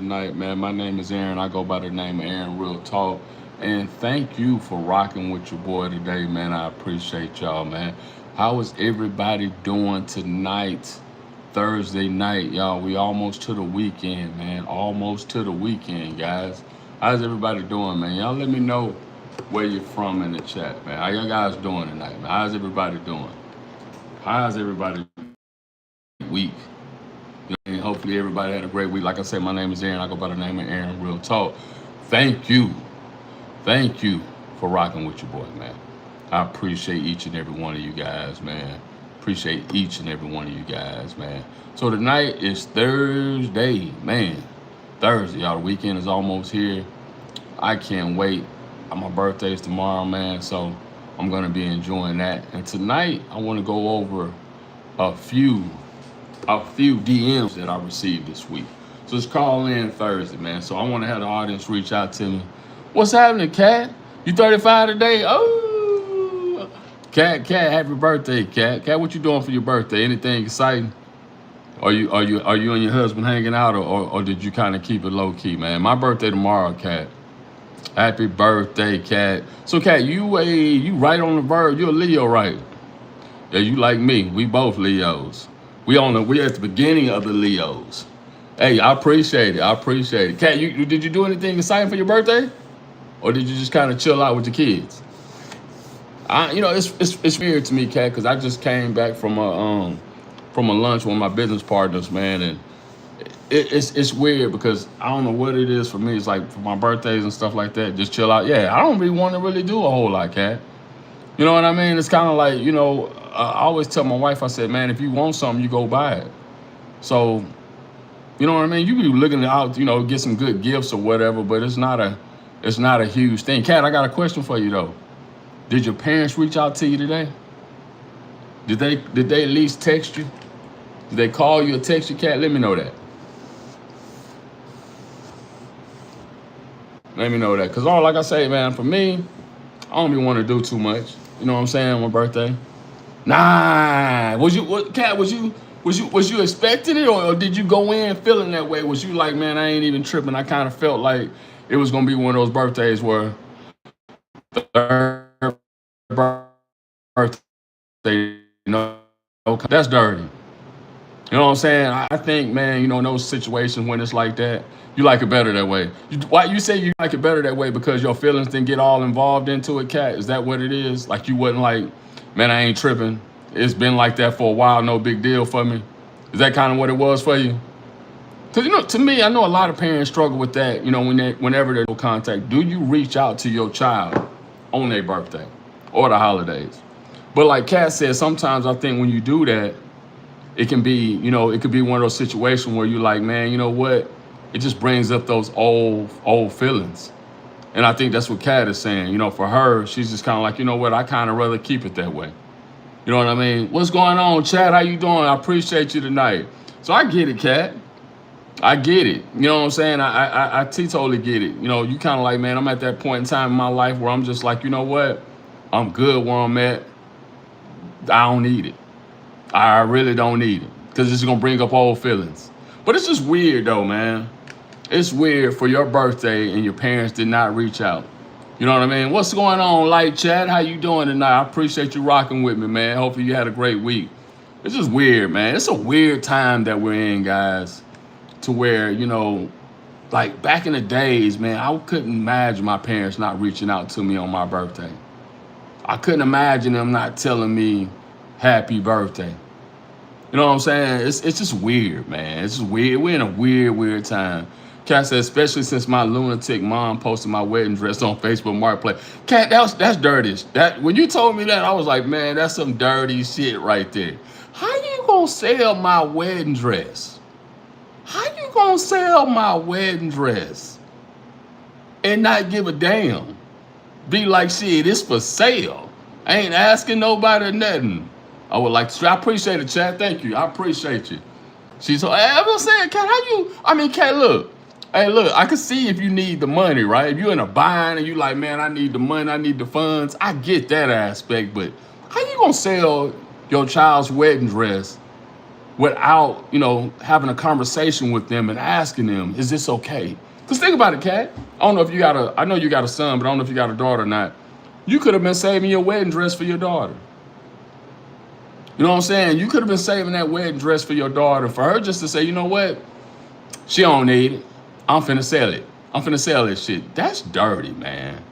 tonight, man. My name is Aaron. I go by the name of Aaron Real Talk. And thank you for rocking with your boy today, man. I appreciate y'all, man. How is everybody doing tonight? Thursday night, y'all. We almost to the weekend, man. Almost to the weekend, guys. How's everybody doing, man? Y'all let me know where you're from in the chat, man. How y'all guys doing tonight, man? How's everybody doing? How's everybody week? And hopefully everybody had a great week. Like I said, my name is Aaron. I go by the name of Aaron Real Talk. Thank you. Thank you for rocking with your boy, man. I appreciate each and every one of you guys, man. Appreciate each and every one of you guys, man. So tonight is Thursday, man. Thursday, y'all. The weekend is almost here. I can't wait. My birthday is tomorrow, man. So I'm going to be enjoying that. And tonight, I want to go over a few DMs that I received this week. So it's Call In Thursday, man. So I want to have the audience reach out to me. What's happening, Cat? You 35 today? Oh, Cat, happy birthday, Cat. Cat, what you doing for your birthday? Anything exciting? Are you and your husband hanging out, or did you kind of keep it low key, man? My birthday tomorrow, Cat. Happy birthday, Cat. So, Cat, you right on the verge. You're a Leo, right? Yeah, you like me. We both Leos. We at the beginning of the Leos. Hey, I appreciate it. Cat, did you do anything exciting for your birthday? Or did you just kind of chill out with your kids? It's weird to me, Cat, because I just came back from a lunch with my business partners, man, and it's weird because I don't know what it is for me. It's like for my birthdays and stuff like that, just chill out. Yeah, I don't really want to really do a whole lot, Cat. You know what I mean? It's kind of like, I always tell my wife, I said, man, if you want something, you go buy it. So, you know what I mean? You be looking out, get some good gifts or whatever, but it's not a huge thing. Kat, I got a question for you though. Did your parents reach out to you today? Did they at least text you? Did they call you or text you, Kat? Let me know that. Let me know that. Cause like I say, man, for me, I don't even want to do too much. You know what I'm saying? On my birthday. Nah. Kat, was you expecting it, or did you go in feeling that way? Was you like, man, I ain't even tripping? I kind of felt like it was gonna be one of those birthdays where the third birthday, that's dirty. You know what I'm saying? I think, man, in those situations when it's like that, you like it better that way. Why you say you like it better that way? Because your feelings didn't get all involved into it, Kat? Is that what it is? Like you wasn't like, man, I ain't tripping. It's been like that for a while, no big deal for me. Is that kind of what it was for you? Because, to me, I know a lot of parents struggle with that, whenever there's no contact. Do you reach out to your child on their birthday or the holidays? But like Kat said, sometimes I think when you do that, it can be, it could be one of those situations where you're like, man, you know what? It just brings up those old feelings. And I think that's what Kat is saying. For her, she's just kind of like, you know what? I kind of rather keep it that way. You know what I mean? What's going on, Chad? How you doing? I appreciate you tonight. So I get it, Kat. I get it. You know what I'm saying? I totally get it. You kind of like, man, I'm at that point in time in my life where I'm just like, you know what? I'm good where I'm at. I don't need it. I really don't need it because it's going to bring up old feelings. But it's just weird, though, man. It's weird for your birthday and your parents did not reach out. You know what I mean? What's going on, Light Chat? How you doing tonight? I appreciate you rocking with me, man. Hopefully you had a great week. It's just weird, man. It's a weird time that we're in, guys, to where, like back in the days, man, I couldn't imagine my parents not reaching out to me on my birthday. I couldn't imagine them not telling me happy birthday. You know what I'm saying? It's just weird, man. It's just weird. We're in a weird time. Kat said, especially since my lunatic mom posted my wedding dress on Facebook Marketplace. Kat, that's dirty. When you told me that, I was like, man, that's some dirty shit right there. How you gonna sell my wedding dress? How you gonna sell my wedding dress and not give a damn? Be like, shit, it's for sale. I ain't asking nobody nothing. I would like to. I appreciate it, Chad. Thank you. I appreciate you. She's so. I'm saying, Kat, Kat, look. Hey, look. I can see if you need the money, right? If you're in a bind and you like, man, I need the money, I need the funds. I get that aspect, but how you gonna sell your child's wedding dress without, having a conversation with them and asking them, is this okay? Because think about it, Kat. I know you got a son, but I don't know if you got a daughter or not. You could have been saving your wedding dress for your daughter. You know what I'm saying? You could have been saving that wedding dress for your daughter, for her just to say, you know what? She don't need it. I'm finna sell it. I'm finna sell this shit. That's dirty, man.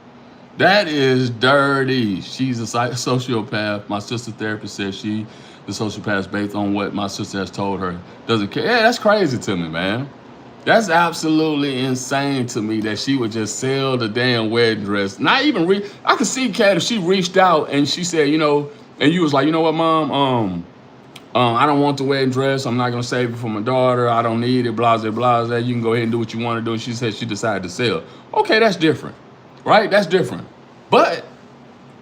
That is dirty. She's a sociopath. My sister therapist says she the sociopath based on what my sister has told her. Doesn't care. Yeah, that's crazy to me, man. That's absolutely insane to me that she would just sell the damn wedding dress. Not even I could see Kat if she reached out and she said, and you was like, you know what, Mom, I don't want the wedding dress. I'm not gonna save it for my daughter. I don't need it. Blase, blase. You can go ahead and do what you want to do. And she said she decided to sell. Okay, that's different, right? That's different. But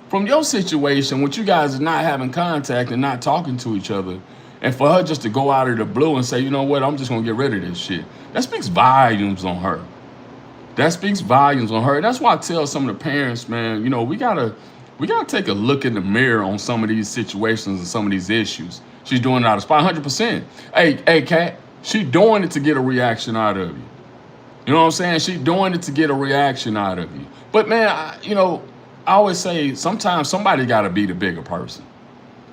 from your situation, with you guys not having contact and not talking to each other, and for her just to go out of the blue and say, you know what, I'm just gonna get rid of this shit. That speaks volumes on her. That speaks volumes on her. And that's why I tell some of the parents, man, we gotta take a look in the mirror on some of these situations and some of these issues. She's doing it out of spite, 100%. Hey, Kat, she doing it to get a reaction out of you. You know what I'm saying? She doing it to get a reaction out of you. But man, I always say sometimes somebody got to be the bigger person.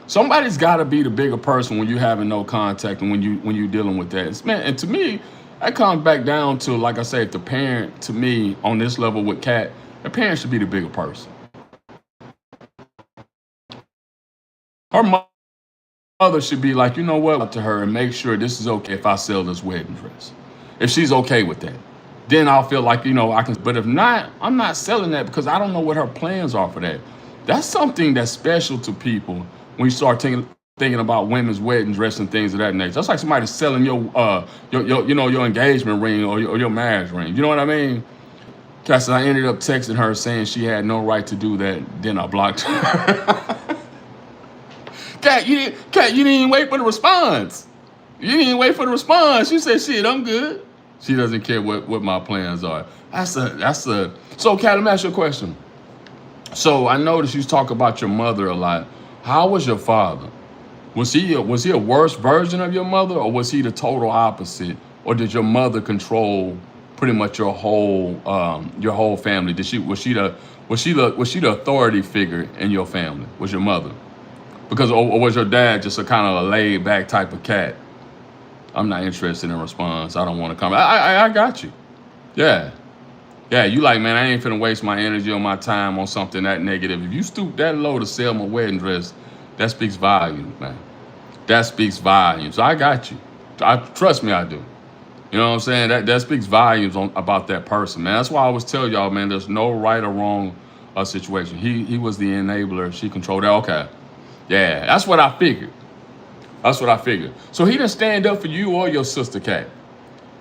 Somebody's got to be the bigger person when you're having no contact and when you're dealing with that. Man, and to me, that comes back down to, like I say, if the parent, to me, on this level with Kat, the parent should be the bigger person. Her mother should be like, you know what, to her and make sure this is okay if I sell this wedding dress. If she's okay with that, then I'll feel like, I can. But if not, I'm not selling that because I don't know what her plans are for that. That's something that's special to people when you start thinking about women's wedding dress and things of that nature. That's like somebody selling your engagement ring or your marriage ring. You know what I mean? Because I ended up texting her saying she had no right to do that. Then I blocked her. Kat, you didn't even wait for the response. You didn't even wait for the response. She said, shit, I'm good. She doesn't care what my plans are. So Kat, let me ask you a question. So I noticed you talk about your mother a lot. How was your father? Was he a worse version of your mother, or was he the total opposite? Or did your mother control pretty much your whole family? Was she the authority figure in your family? Was your mother? Or was your dad just a kind of a laid back type of cat? I'm not interested in a response. I don't want to come. I got you. Yeah. Yeah, you like, man, I ain't finna waste my energy or my time on something that negative. If you stoop that low to sell my wedding dress, that speaks volumes, man. That speaks volumes. So I got you. Trust me, I do. You know what I'm saying? That speaks volumes about that person, man. That's why I always tell y'all, man, there's no right or wrong situation. He was the enabler. She controlled that. Okay. Yeah, that's what I figured. So he didn't stand up for you or your sister, Kat.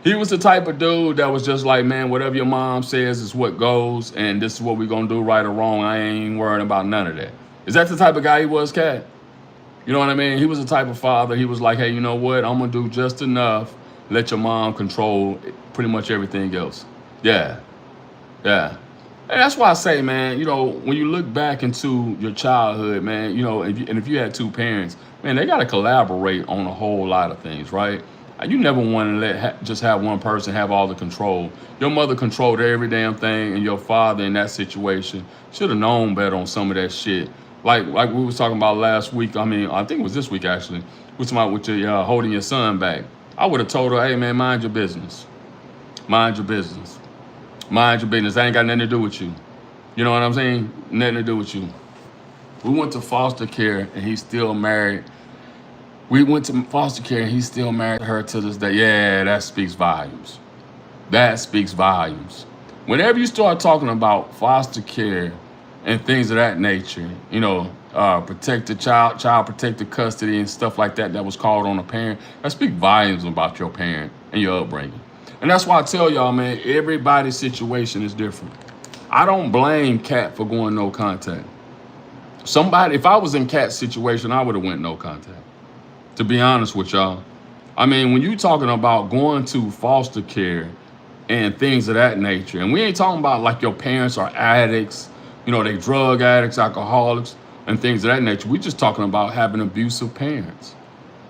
He was the type of dude that was just like, man, whatever your mom says is what goes, and this is what we're going to do, right or wrong. I ain't worrying about none of that. Is that the type of guy he was, Kat? You know what I mean? He was the type of father. He was like, hey, you know what? I'm going to do just enough. Let your mom control pretty much everything else. Yeah. And that's why I say, man, when you look back into your childhood, man, if you had two parents, man, they got to collaborate on a whole lot of things, right? You never want to just have one person have all the control. Your mother controlled every damn thing, and your father in that situation should have known better on some of that shit. Like we was talking about last week. I mean, I think it was this week actually. We was talking about with your holding your son back. I would have told her, hey man, mind your business. Mind your business. Mind your business. I ain't got nothing to do with you. You know what I'm saying? Nothing to do with you. We went to foster care and he's still married. We went to foster care and he's still married to her to this day. Yeah, that speaks volumes. That speaks volumes. Whenever you start talking about foster care and things of that nature, protected child protected custody and stuff like that was called on a parent, that speaks volumes about your parent and your upbringing. And that's why I tell y'all, man, everybody's situation is different. I don't blame Kat for going no contact. If I was in Kat's situation, I would have went no contact. To be honest with y'all. I mean, when you talking about going to foster care and things of that nature, and we ain't talking about like your parents are addicts, they drug addicts, alcoholics, and things of that nature. We just talking about having abusive parents.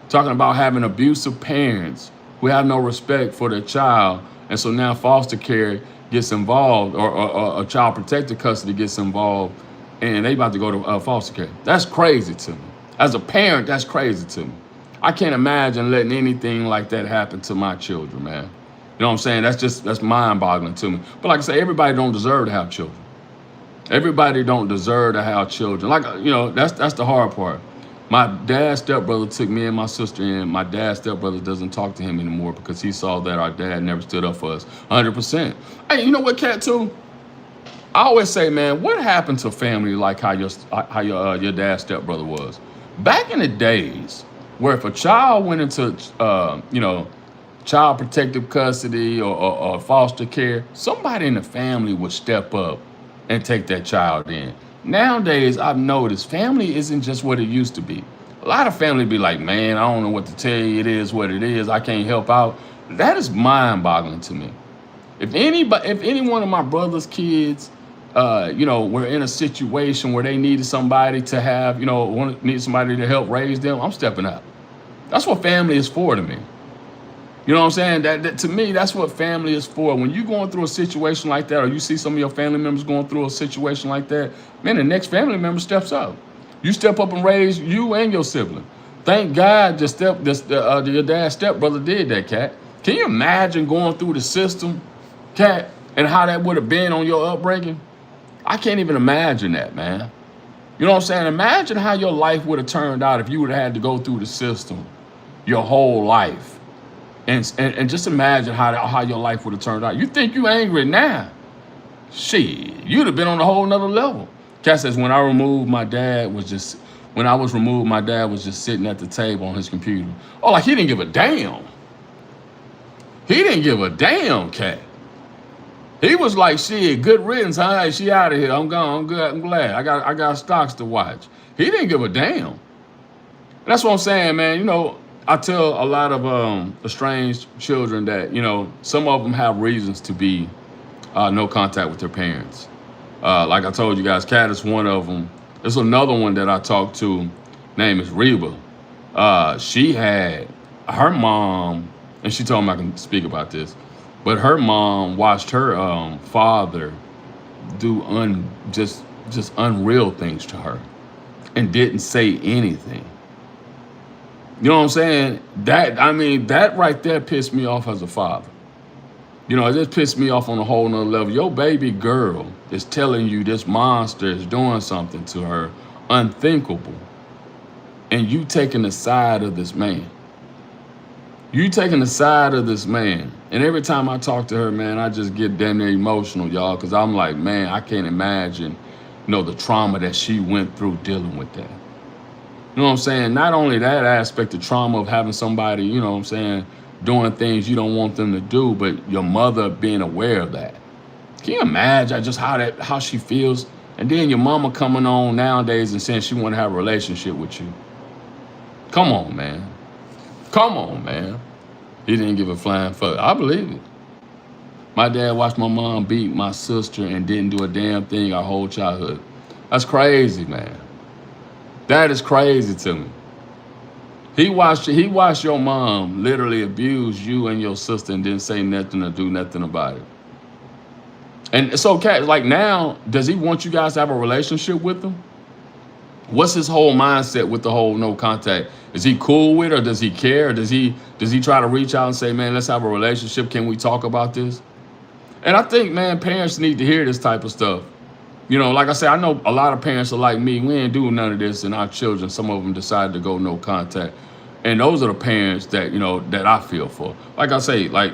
Talking about having abusive parents who have no respect for their child. And so now foster care gets involved, or child protective custody gets involved, and they about to go to foster care. That's crazy to me. As a parent, that's crazy to me. I can't imagine letting anything like that happen to my children, man. You know what I'm saying? That's mind-boggling to me. But like I say, everybody don't deserve to have children. Everybody don't deserve to have children. Like, that's the hard part. My dad's stepbrother took me and my sister in. My dad's stepbrother doesn't talk to him anymore because he saw that our dad never stood up for us 100%. Hey, you know what, Cat, too? I always say, man, what happened to family like how your dad's stepbrother was? Back in the days where if a child went into, child protective custody or foster care, somebody in the family would step up and take that child in. Nowadays, I've noticed family isn't just what it used to be. A lot of family be like, man, I don't know what to tell you. It is what it is. I can't help out. That is mind-boggling to me. If any one of my brother's kids, were in a situation where they needed somebody to have, need somebody to help raise them, I'm stepping up. That's what family is for to me. You know what I'm saying? That to me, that's what family is for. When you're going through a situation like that, or you see some of your family members going through a situation like that, man, the next family member steps up. You step up and raise you and your sibling. Thank God your dad's stepbrother did that, Cat. Can you imagine going through the system, Cat, and how that would have been on your upbringing? I can't even imagine that, man. You know what I'm saying? Imagine how your life would have turned out if you would have had to go through the system your whole life. And just imagine how your life would have turned out. You think you angry now? Shit, you'd have been on a whole nother level. Cat says, when I was removed, my dad was just sitting at the table on his computer. Oh, like he didn't give a damn. He didn't give a damn, Cat. He was like, shit, good riddance, huh? Hey, she out of here. I'm gone. I'm good. I'm glad. I got stocks to watch. He didn't give a damn. That's what I'm saying, man. I tell a lot of estranged children that, some of them have reasons to be no contact with their parents. Like I told you guys, Cat is one of them. There's another one that I talked to, name is Reba. She had her mom, and she told me I can speak about this, but her mom watched her father do just unreal things to her and didn't say anything. You know what I'm saying? That right there pissed me off as a father. It just pissed me off on a whole nother level. Your baby girl is telling you this monster is doing something to her unthinkable, and you taking the side of this man. You taking the side of this man. And every time I talk to her, man, I just get damn near emotional, y'all, because I'm like, man, I can't imagine, the trauma that she went through dealing with that. You know what I'm saying? Not only that aspect of trauma of having somebody, doing things you don't want them to do, but your mother being aware of that. Can you imagine just how she feels? And then your mama coming on nowadays and saying she want to have a relationship with you. Come on, man. Come on, man. He didn't give a flying fuck. I believe it. My dad watched my mom beat my sister and didn't do a damn thing our whole childhood. That's crazy, man. That is crazy to me. He watched your mom literally abuse you and your sister and didn't say nothing or do nothing about it. And so, Cat, like now, does he want you guys to have a relationship with him? What's his whole mindset with the whole no contact? Is he cool with it, or does he care? Or does he try to reach out and say, man, let's have a relationship? Can we talk about this? And I think, man, parents need to hear this type of stuff. Like I said, I know a lot of parents are like me. We ain't doing none of this, and our children, some of them decided to go no contact. And those are the parents that, that I feel for. Like I say, like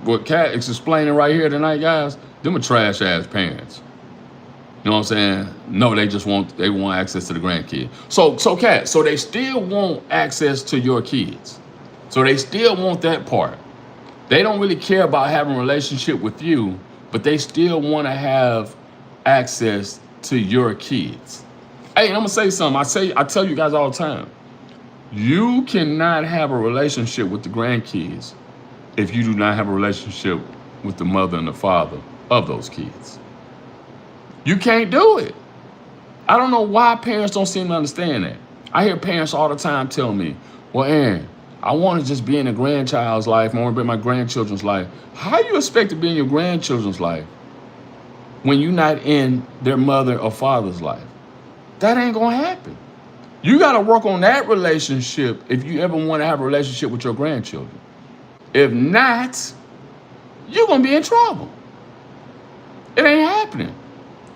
what Cat is explaining right here tonight, guys, them are trash ass parents. You know what I'm saying? No, they want access to the grandkid. So Cat, so they still want access to your kids. So they still want that part. They don't really care about having a relationship with you, but they still want to have access to your kids. Hey, I'm gonna say something. I tell you guys all the time. You cannot have a relationship with the grandkids if you do not have a relationship with the mother and the father of those kids. You can't do it. I don't know why parents don't seem to understand that. I hear parents all the time tell me, well, Aaron, I want to just be in a grandchild's life. I want to be in my grandchildren's life. How you expect to be in your grandchildren's life when you're not in their mother or father's life? That ain't going to happen. You got to work on that relationship if you ever want to have a relationship with your grandchildren. If not, you're going to be in trouble. It ain't happening.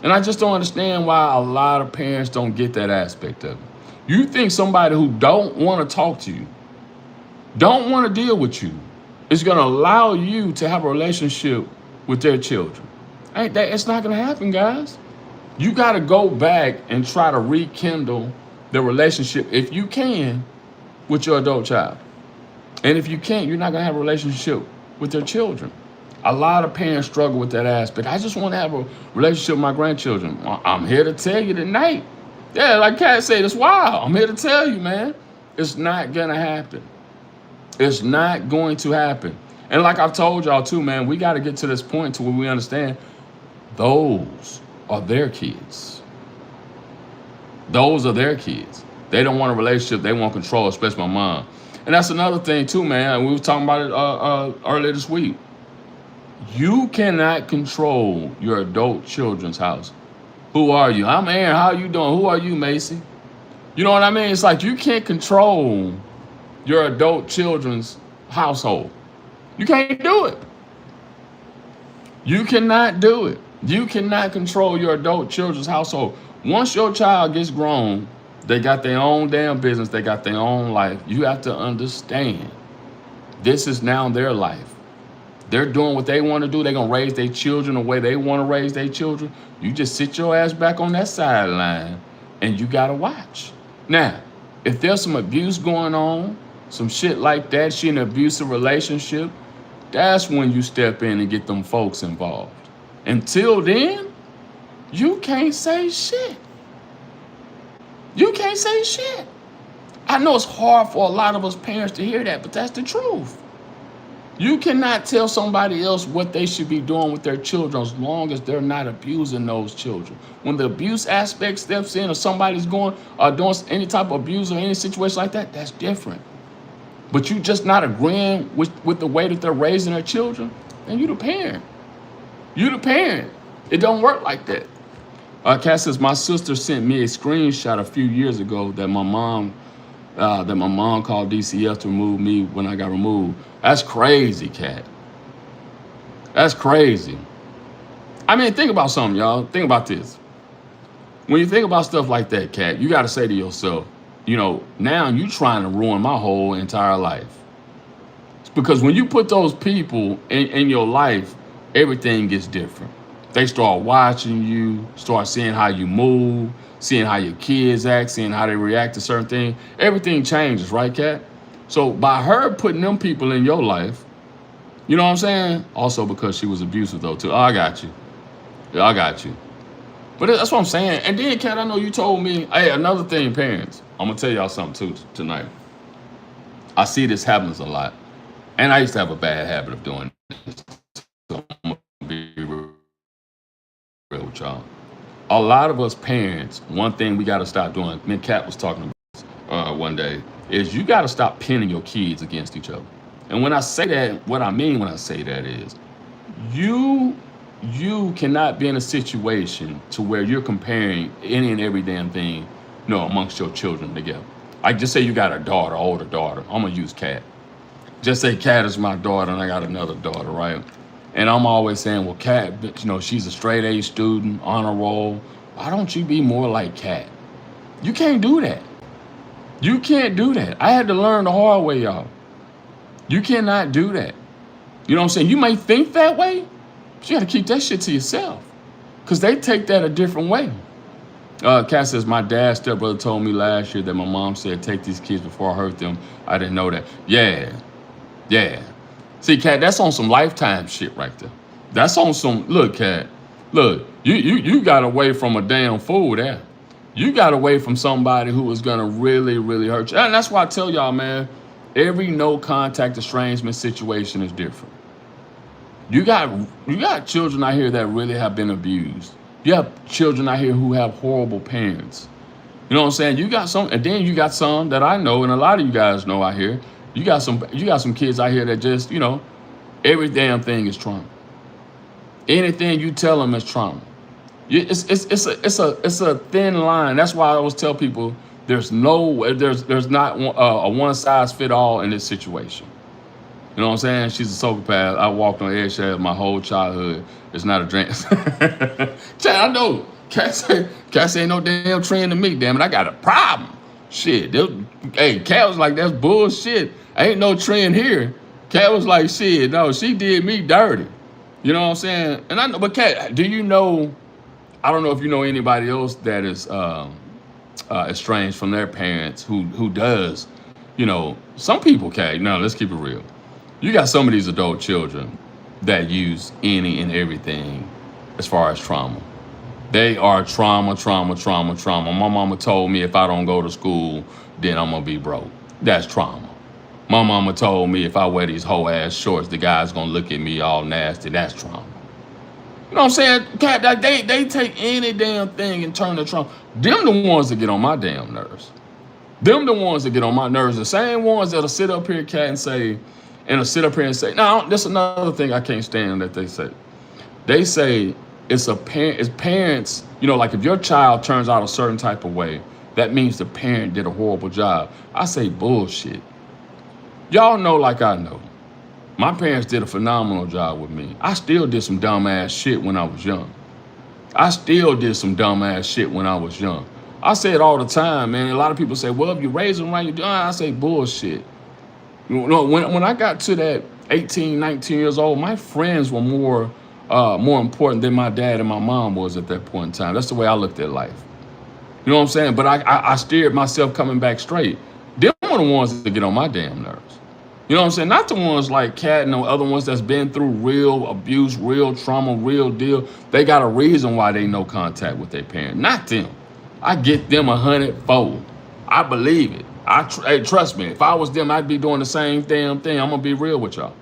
And I just don't understand why a lot of parents don't get that aspect of it. You think somebody who don't want to talk to you, don't want to deal with you, is going to allow you to have a relationship with their children. It's not going to happen, guys. You got to go back and try to rekindle the relationship, if you can, with your adult child. And if you can't, you're not going to have a relationship with their children. A lot of parents struggle with that aspect. I just want to have a relationship with my grandchildren. Well, I'm here to tell you tonight. Yeah, like Kat said, it's wild. I'm here to tell you, man. It's not going to happen. It's not going to happen. And like I've told y'all too, man, we got to get to this point to where we understand those are their kids. Those are their kids. They don't want a relationship. They want control, especially my mom. And that's another thing too, man. We were talking about it earlier this week. You cannot control your adult children's house. Who are you? I'm Aaron. How are you doing? Who are you, Macy? You know what I mean? It's like you can't control your adult children's household. You can't do it. You cannot do it. You cannot control your adult children's household. Once your child gets grown, they got their own damn business. They got their own life. You have to understand, this is now their life. They're doing what they want to do. They're going to raise their children the way they want to raise their children. You just sit your ass back on that sideline and you got to watch. Now, if there's some abuse going on, some shit like that, she in an abusive relationship, that's when you step in and get them folks involved. Until then, you can't say shit. You can't say shit. I know it's hard for a lot of us parents to hear that, but that's the truth. You cannot tell somebody else what they should be doing with their children as long as they're not abusing those children. When the abuse aspect steps in, or somebody's doing any type of abuse or any situation like that, that's different. But you just not agreeing with the way that they're raising their children, then you the parent. You the parent. It don't work like that. Kat says, my sister sent me a screenshot a few years ago that my mom called DCF to remove me when I got removed. That's crazy, Kat. That's crazy. I mean, think about something, y'all. Think about this. When you think about stuff like that, Kat, you got to say to yourself, now you trying to ruin my whole entire life. It's because when you put those people in your life, everything gets different. They start watching you, start seeing how you move, seeing how your kids act, seeing how they react to certain things. Everything changes, right, Kat? So by her putting them people in your life, you know what I'm saying? Also because she was abusive, though, too. Oh, I got you. Yeah, I got you. But that's what I'm saying. And then, Kat, I know you told me, hey, another thing, parents. I'm going to tell y'all something, too, tonight. I see this happens a lot. And I used to have a bad habit of doing this. So I'm going to be real with y'all. A lot of us parents, one thing we got to stop doing, me and Kat was talking about one day, is you got to stop pinning your kids against each other. And when I say that, what I mean when I say that is you cannot be in a situation to where you're comparing any and every damn thing, amongst your children together. Like, just say you got a daughter, older daughter. I'm going to use Kat. Just say Kat is my daughter and I got another daughter, right? And I'm always saying, well, Kat, she's a straight A student, honor roll. Why don't you be more like Kat? You can't do that. You can't do that. I had to learn the hard way, y'all. You cannot do that. You know what I'm saying? You may think that way, but you got to keep that shit to yourself because they take that a different way. Kat says, my dad's stepbrother told me last year that my mom said, take these kids before I hurt them. I didn't know that. Yeah. See, Kat, that's on some Lifetime shit right there. That's on some, look, Kat, look, you got away from a damn fool there. You got away from somebody who was going to really, really hurt you. And that's why I tell y'all, man, every no contact estrangement situation is different. You got children out here that really have been abused. You have children out here who have horrible parents. You know what I'm saying? You got some, and then you got some that I know, and a lot of you guys know out here, You got some kids out here that just, every damn thing is trauma. Anything you tell them is trauma. It's a thin line. That's why I always tell people there's not a one size fit all in this situation. You know what I'm saying? She's a psychopath. I walked on eggshells my whole childhood. It's not a drink. Chad, I know. Cat ain't no damn trend to me. Damn it, I got a problem. Shit. Hey, Cat was like, that's bullshit. Ain't no trend here. Cat was like, shit, no, she did me dirty. You know what I'm saying? And I know, but Cat, do you know? I don't know if you know anybody else that is estranged from their parents who does. Some people, Cat. No, let's keep it real. You got some of these adult children that use any and everything as far as trauma. They are trauma, trauma, trauma, trauma. My mama told me if I don't go to school, then I'm gonna be broke. That's trauma. My mama told me if I wear these whole ass shorts, the guy's gonna look at me all nasty. That's trauma. You know what I'm saying? Cat, they take any damn thing and turn it trauma. Them the ones that get on my damn nerves. Them the ones that get on my nerves. The same ones that'll sit up here, Cat, and sit up here and say, no, that's another thing I can't stand that they say. They say it's parents, like if your child turns out a certain type of way, that means the parent did a horrible job. I say bullshit. Y'all know like I know. My parents did a phenomenal job with me. I still did some dumbass shit when I was young. I say it all the time, man. A lot of people say, well, if you raise them right, you do. I say bullshit. When I got to that 18, 19 years old, my friends were more important than my dad and my mom was at that point in time. That's the way I looked at life. You know what I'm saying? But I steered myself coming back straight. Them are the ones that get on my damn nerves. You know what I'm saying? Not the ones like Cat and the other ones that's been through real abuse, real trauma, real deal. They got a reason why they no contact with their parent. Not them. I get them 100-fold. I believe it. Hey, trust me. If I was them, I'd be doing the same damn thing. I'm gonna be real with y'all.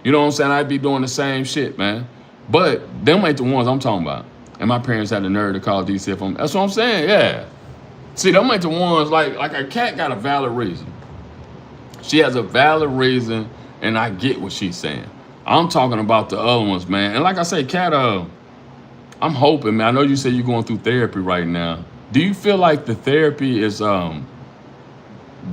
You know what I'm saying? I'd be doing the same shit, man. But them ain't the ones I'm talking about. And my parents had the nerve to call DC if that's what I'm saying. Yeah. See, them ain't the ones like a Cat got a valid reason. She has a valid reason, and I get what she's saying. I'm talking about the other ones, man. And like I say, Cat, I'm hoping, man. I know you say you're going through therapy right now. Do you feel like the therapy is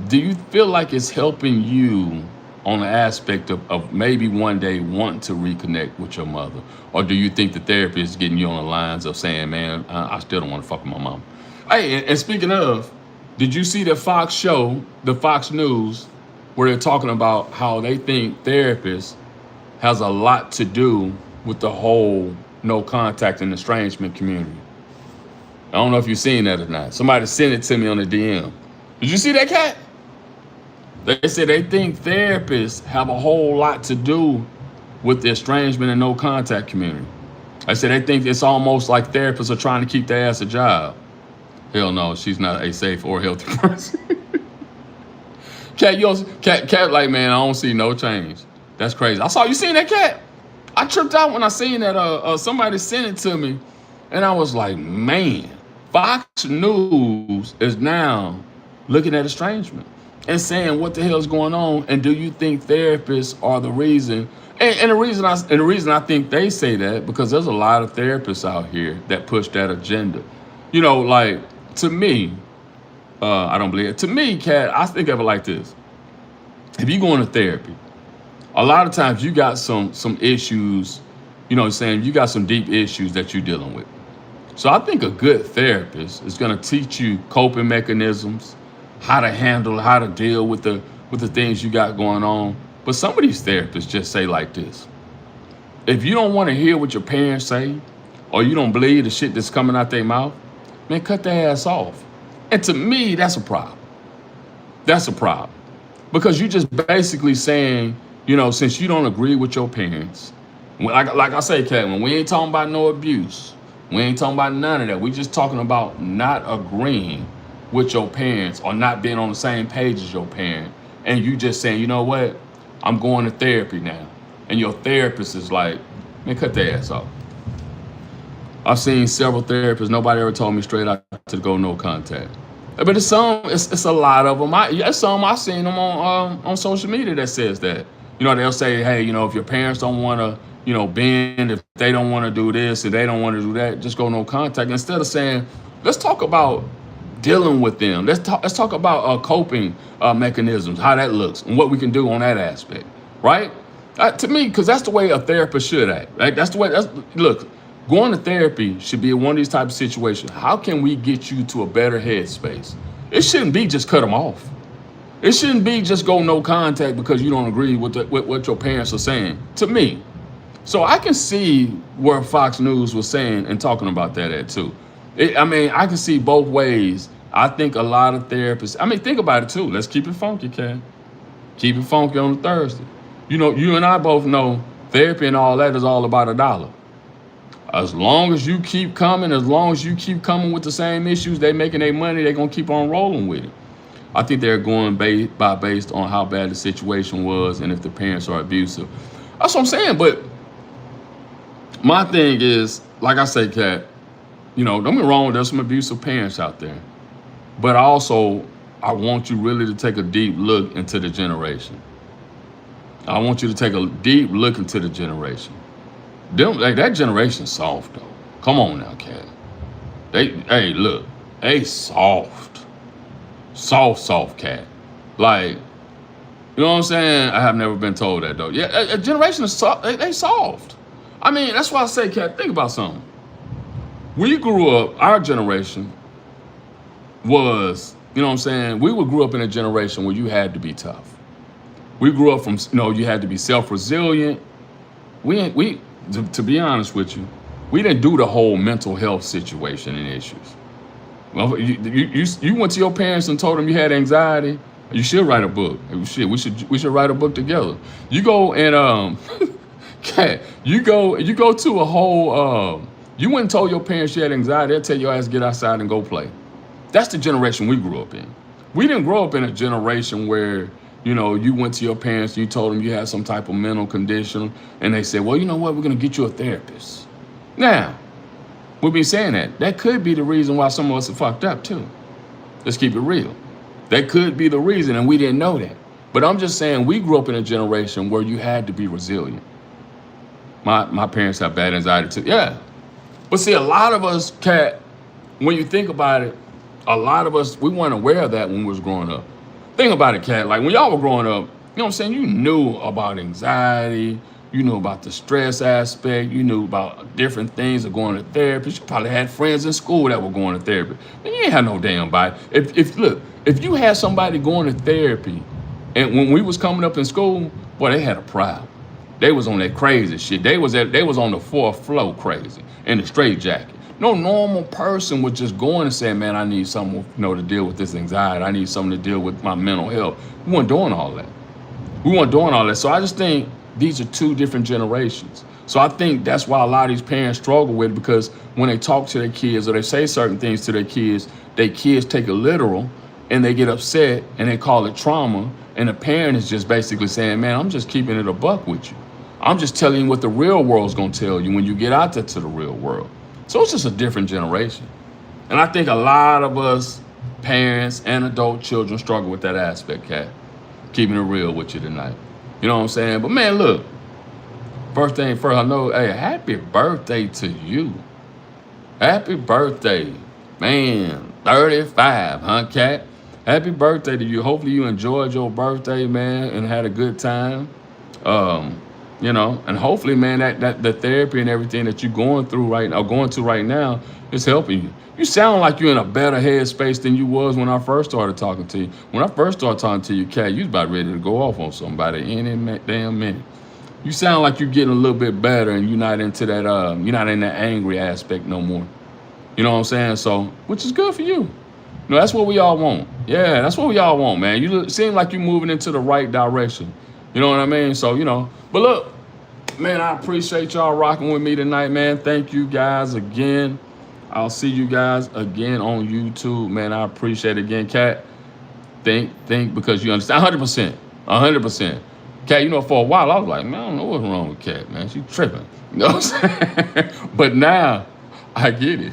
do you feel like it's helping you on the aspect of maybe one day wanting to reconnect with your mother? Or do you think the therapy is getting you on the lines of saying, man, I still don't want to fuck with my mom? Hey, and speaking of, did you see the Fox show, the Fox News, where they're talking about how they think therapists has a lot to do with the whole no contact and estrangement community? I don't know if you've seen that or not. Somebody sent it to me on the DM. Did you see that, Cat? They said they think therapists have a whole lot to do with the estrangement and no contact community. I said they think it's almost like therapists are trying to keep their ass a job. Hell no, she's not a safe or healthy person. Cat, like, man, I don't see no change. That's crazy. I saw you seen that, Cat. I tripped out when I seen that. Somebody sent it to me, and I was like, man, Fox News is now looking at estrangement and saying what the hell is going on, and do you think therapists are the reason? And the reason I think they say that because there's a lot of therapists out here that push that agenda. Like to me, I don't believe it. To me, Cat, I think of it like this: if you go into therapy, a lot of times you got some issues. You know what I'm saying? You got some deep issues that you're dealing with. So I think a good therapist is going to teach you coping mechanisms, how to handle, how to deal with the things you got going on. But some of these therapists just say like this: if you don't want to hear what your parents say, or you don't believe the shit that's coming out their mouth, man, cut their ass off. And to me, that's a problem. That's a problem. Because you just basically saying, since you don't agree with your parents, like I say, Cat, when we ain't talking about no abuse, we ain't talking about none of that. We just talking about not agreeing with your parents or not being on the same page as your parent. And you just saying, you know what? I'm going to therapy now. And your therapist is like, man, cut their ass off. I've seen several therapists. Nobody ever told me straight out to go no contact. But it's a lot of them. It's some I seen them on social media that says that. They'll say, hey, if your parents don't want to, bend, if they don't want to do this, if they don't want to do that, just go no contact. Instead of saying, let's talk about dealing with them. Let's talk about coping mechanisms, how that looks, and what we can do on that aspect, right? To me, because that's the way a therapist should act. Right? That's the way. Look. Going to therapy should be one of these type of situations. How can we get you to a better headspace? It shouldn't be just cut them off. It shouldn't be just go no contact because you don't agree with what your parents are saying. To me, so I can see where Fox News was saying and talking about that at too. I can see both ways. I think a lot of therapists. Think about it too. Let's keep it funky, Ken. Keep it funky on a Thursday. You and I both know therapy and all that is all about $1. As long as you keep coming, as long as you keep coming with the same issues, they making their money, they're going to keep on rolling with it. I think they're going based on how bad the situation was and if the parents are abusive. That's what I'm saying. But my thing is, like I say, Kat, don't get me wrong, there's some abusive parents out there. But I want you really to take a deep look into the generation. I want you to take a deep look into the generation. That generation's soft though. Come on now, Kat. Hey, look, they soft, Kat. Like, you know what I'm saying? I have never been told that though. Yeah, a generation is soft. They soft. That's why I say, Kat, think about something. We grew up. Our generation was, you know what I'm saying? We grew up in a generation where you had to be tough. We grew up from, you had to be self-resilient. To be honest with you, we didn't do the whole mental health situation and issues. Well, you went to your parents and told them you had anxiety. You should write a book. We should write a book together. You go and you go to a whole. You went and told your parents you had anxiety. They'll tell your ass get outside and go play. That's the generation we grew up in. We didn't grow up in a generation where you went to your parents and you told them you had some type of mental condition, and they said, well, you know what, we're going to get you a therapist. Now, we've been saying that could be the reason why some of us are fucked up too. Let's keep it real. That could be the reason, and we didn't know that. But I'm just saying, we grew up in a generation where you had to be resilient. My parents have bad anxiety too. Yeah. But see, a lot of us, Kat, when you think about it, a lot of us, we weren't aware of that when we was growing up. Think about it, Kat. Like when y'all were growing up, you know what I'm saying? You knew about anxiety. You knew about the stress aspect. You knew about different things of going to therapy. You probably had friends in school that were going to therapy. And you ain't had no damn body. If you had somebody going to therapy, and when we was coming up in school, boy, they had a problem. They was on that crazy shit. They was on the fourth floor crazy in the straight jacket. No normal person was just going and saying, man, I need something, to deal with this anxiety. I need something to deal with my mental health. We weren't doing all that. So I just think these are two different generations. So I think that's why a lot of these parents struggle with it, because when they talk to their kids or they say certain things to their kids take it literal and they get upset and they call it trauma. And the parent is just basically saying, man, I'm just keeping it a buck with you. I'm just telling you what the real world's going to tell you when you get out there to the real world. So it's just a different generation. And I think a lot of us, parents and adult children, struggle with that aspect, Kat. Keeping it real with you tonight. You know what I'm saying? But man, look, first thing first, I know, hey, happy birthday to you. Happy birthday. Man, 35, huh, Kat? Happy birthday to you. Hopefully you enjoyed your birthday, man, and had a good time. And hopefully, man, that the therapy and everything that you're going to right now is helping you. You sound like you're in a better headspace than you was when I first started talking to you. When I first started talking to you, Kat, you was about ready to go off on somebody any damn minute. You sound like you're getting a little bit better and you're not into that, you're not in that angry aspect no more. You know what I'm saying? So, which is good for you. That's what we all want. Yeah, that's what we all want, man. You seem like you're moving into the right direction. You know what I mean? So, but look, man, I appreciate y'all rocking with me tonight, man. Thank you guys again. I'll see you guys again on YouTube, man. I appreciate it again, Kat. Think because you understand 100%. Kat, for a while I was like, man, I don't know what's wrong with Kat, man. She tripping. You know what I'm saying? But now I get it.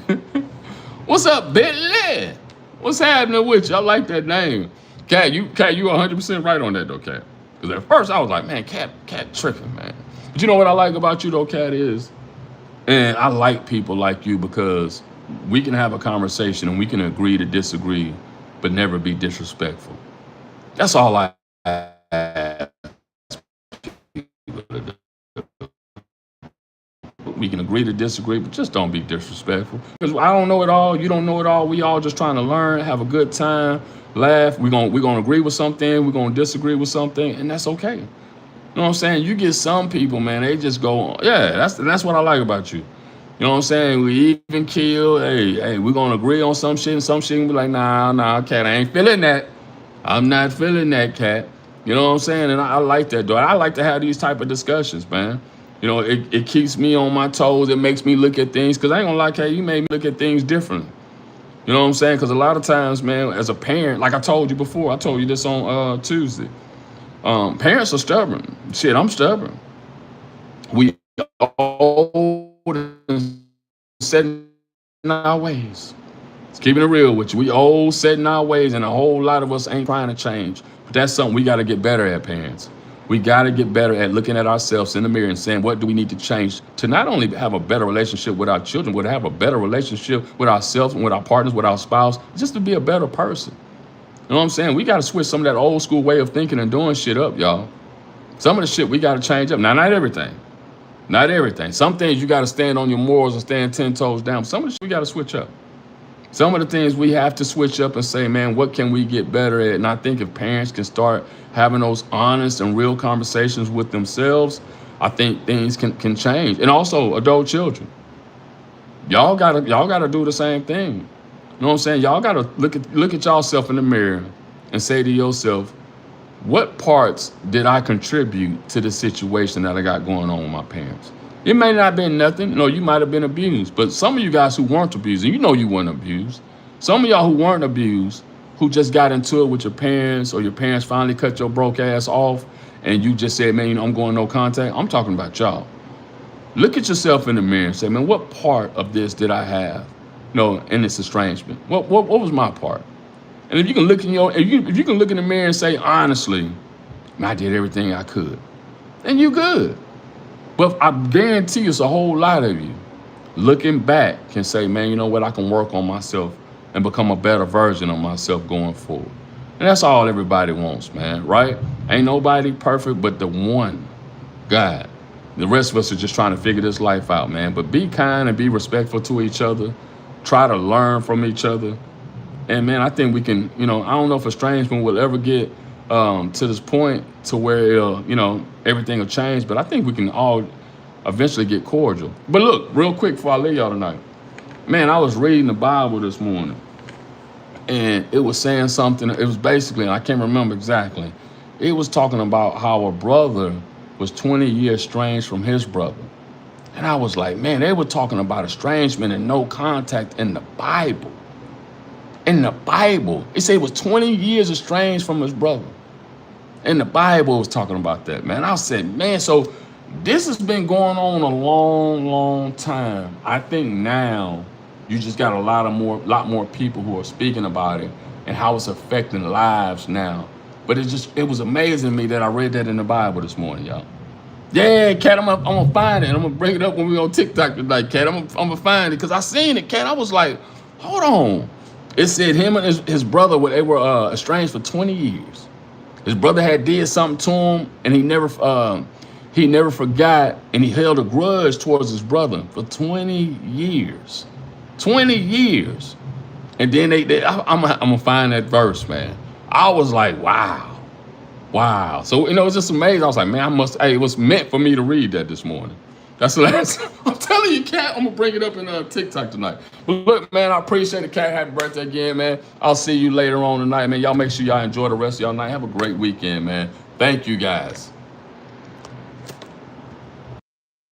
What's up, Bentley? What's happening with you? I like that name. Cat, you 100% right on that though, Cat. Because at first I was like, man, Cat tripping, man. But you know what I like about you though, Cat is, and I like people like you because we can have a conversation and we can agree to disagree, but never be disrespectful. That's all I ask. We can agree to disagree, but just don't be disrespectful. Because I don't know it all. You don't know it all. We all just trying to learn, have a good time, laugh. We're gonna agree with something. We're gonna disagree with something, and that's okay. You know what I'm saying? You get some people, man. They just go, yeah. That's what I like about you. You know what I'm saying? We even kill. Hey, we're gonna agree on some shit, and some shit can be like, nah, Cat, I ain't feeling that. I'm not feeling that, Cat. You know what I'm saying? And I like that, though. I like to have these type of discussions, man. You know, it keeps me on my toes. It makes me look at things. Because I ain't going to lie, Cat, you made me look at things differently. You know what I'm saying? Because a lot of times, man, as a parent, like I told you before, I told you this on Tuesday. Parents are stubborn. Shit, I'm stubborn. We old and set in our ways. It's keeping it real with you. We old set in our ways, and a whole lot of us ain't trying to change. But that's something we got to get better at, parents. We got to get better at looking at ourselves in the mirror and saying, what do we need to change to not only have a better relationship with our children, but have a better relationship with ourselves and with our partners, with our spouse, just to be a better person. You know what I'm saying? We got to switch some of that old school way of thinking and doing shit up, y'all. Some of the shit we got to change up. Now, not everything. Not everything. Some things you got to stand on your morals and stand 10 toes down. Some of the shit we got to switch up. Some of the things we have to switch up and say, man, what can we get better at? And I think if parents can start having those honest and real conversations with themselves, I think things can change. And also adult children. Y'all gotta do the same thing. You know what I'm saying? Y'all gotta look at yourself in the mirror and say to yourself, what parts did I contribute to the situation that I got going on with my parents? It may not have been nothing. No, you might have been abused. But some of you guys who weren't abused, and you know you weren't abused. Some of y'all who weren't abused, who just got into it with your parents, or your parents finally cut your broke ass off, and you just said, man, you know, I'm going no contact. I'm talking about y'all. Look at yourself in the mirror and say, man, what part of this did I have? No, in this estrangement. What was my part? And if you can look if you can look in the mirror and say, honestly, I did everything I could, then you good. But I guarantee it's a whole lot of you looking back can say, man, you know what? I can work on myself and become a better version of myself going forward. And that's all everybody wants, man, right? Ain't nobody perfect but the one God. The rest of us are just trying to figure this life out, man. But be kind and be respectful to each other. Try to learn from each other. And, man, I think we can, you know, I don't know if estrangement will ever get to this point to where, everything will change. But I think we can all eventually get cordial. But look, real quick before I leave y'all tonight. Man, I was reading the Bible this morning. And it was saying something. It was basically, I can't remember exactly. It was talking about how a brother was 20 years estranged from his brother. And I was like, man, they were talking about estrangement and no contact in the Bible. In the Bible, it said it was 20 years estranged from his brother. And the Bible was talking about that, man. I said, man, so this has been going on a long, long time. I think now you just got a lot more people who are speaking about it and how it's affecting lives now. But it was amazing to me that I read that in the Bible this morning, y'all. Yeah, Cat, I'm gonna find it. I'm gonna bring it up when we on TikTok tonight, Cat. I'm gonna find it because I seen it, Cat. I was like, hold on. It said him and his brother, they were estranged for 20 years. His brother had did something to him, and he never forgot, and he held a grudge towards his brother for 20 years. 20 years. And then I'm gonna find that verse, man. I was like, wow. So, it's just amazing. I was like, man, it was meant for me to read that this morning. That's the last. I'm telling you, Cat, I'm gonna bring it up in TikTok tonight. But look, man, I appreciate it, Cat. Happy birthday again, man. I'll see you later on tonight, man. Y'all make sure y'all enjoy the rest of y'all night. Have a great weekend, man. Thank you, guys.